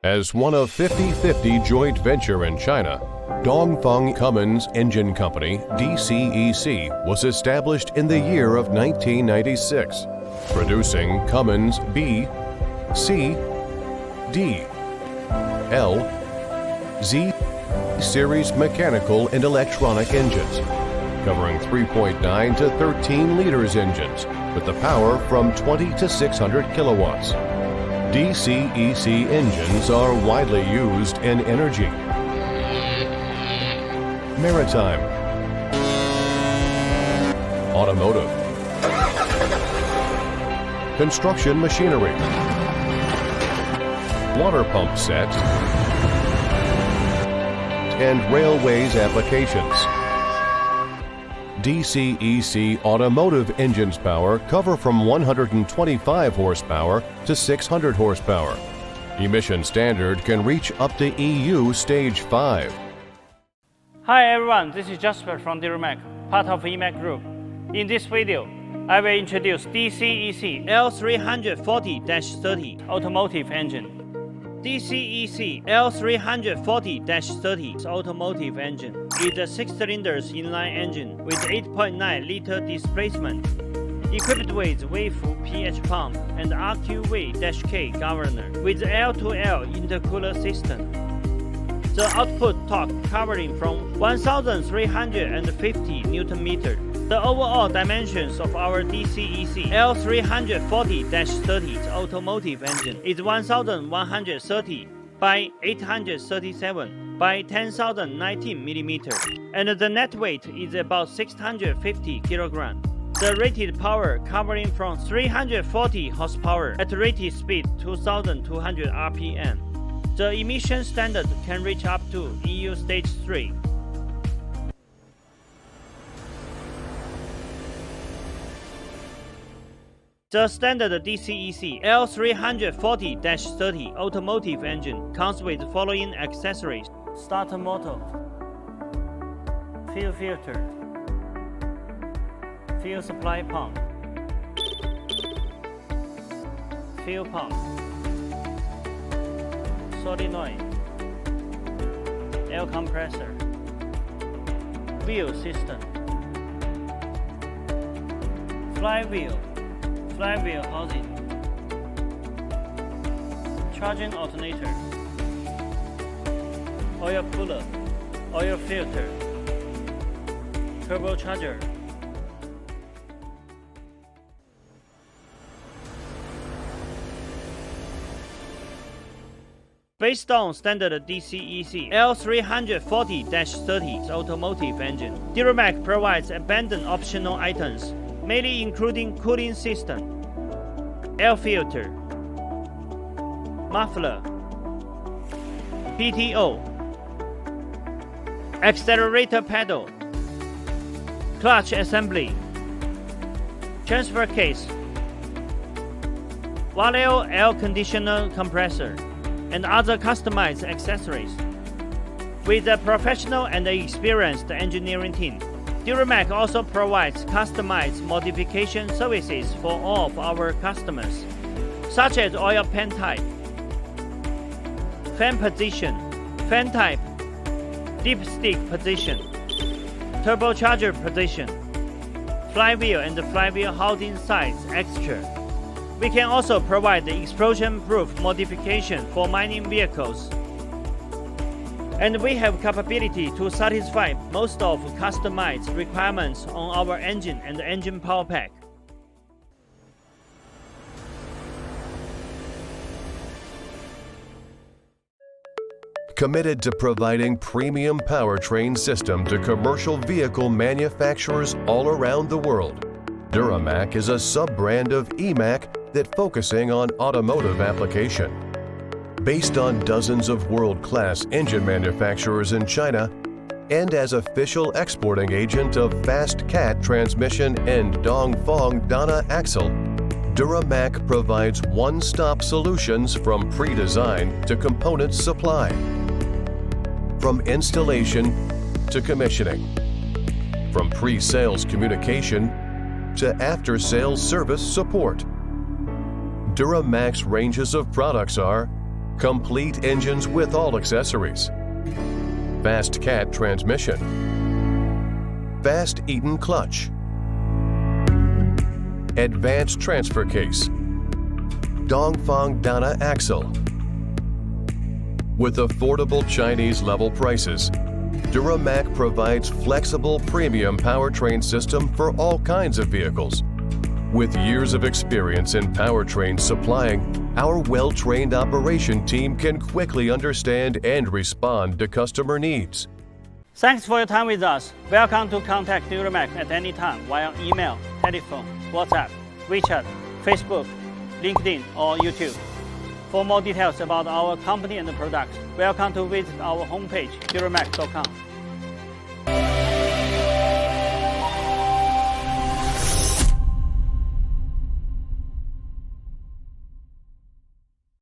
As one of 50/50 joint venture in China, Dongfeng Cummins Engine Company, DCEC, was established in the year of 1996, producing Cummins B, C, D, L, Z series mechanical and electronic engines, covering 3.9 to 13 liters engines with the power from 20 to 600 kilowatts. DCEC engines are widely used in energy, maritime, automotive, construction machinery, water pump sets, and railways applications. DCEC automotive engines power cover from 125 horsepower to 600 horsepower. Emission standard can reach up to EU Stage 5. Hi everyone, this is Jasper from DuraMac, part of EMAC Group. In this video, I will introduce DCEC L340-30 automotive engine. DCEC L340-30 automotive engine is a 6-cylinder inline engine with 8.9-liter displacement, equipped with Weifu PH pump and RQV-K governor with L2L intercooler system. The output torque covering from 1,350 Nm. The overall dimensions of our DCEC L340-30 automotive engine is 1,130 by 837 by 10,019 mm, and the net weight is about 650 kg. The rated power covering from 340 horsepower at rated speed 2,200 rpm. The emission standard can reach up to EU Stage 3. The standard DCEC L340-30 automotive engine comes with the following accessories: starter motor, fuel filter, fuel supply pump, fuel pump, solenoid, air compressor, wheel system, flywheel housing, charging alternator, oil cooler, oil filter, turbocharger. Based on standard DCEC L340-30 automotive engine, DuraMac provides abundant optional items, mainly including cooling system, air filter, muffler, PTO, accelerator pedal, clutch assembly, transfer case, Valeo air conditioner compressor, and other customized accessories. With a professional and experienced engineering team, DuraMac also provides customized modification services for all of our customers, such as oil pan type, fan position, fan type, dipstick position, turbocharger position, flywheel and flywheel housing size extra. We can also provide the explosion-proof modification for mining vehicles. And we have capability to satisfy most of customized requirements on our engine and engine power pack. Committed to providing premium powertrain system to commercial vehicle manufacturers all around the world, DuraMac is a sub-brand of EMAC that focusing on automotive application. Based on dozens of world-class engine manufacturers in China, and as official exporting agent of Fast Cat transmission and Dongfeng Dana axle, DuraMac provides one-stop solutions from pre-design to component supply, from installation to commissioning, from pre-sales communication to after-sales service support. DuraMac's ranges of products are complete engines with all accessories, fast cat transmission, fast Eaton clutch, advanced transfer case, Dongfeng Dana axle. With affordable Chinese level prices, DuraMac provides flexible premium powertrain system for all kinds of vehicles. With years of experience in powertrain supplying, our well-trained operation team can quickly understand and respond to customer needs. Thanks for your time with us. Welcome to contact DuraMac at any time via email, telephone, WhatsApp, WeChat, Facebook, LinkedIn, or YouTube. For more details about our company and products, welcome to visit our homepage, duramac.com.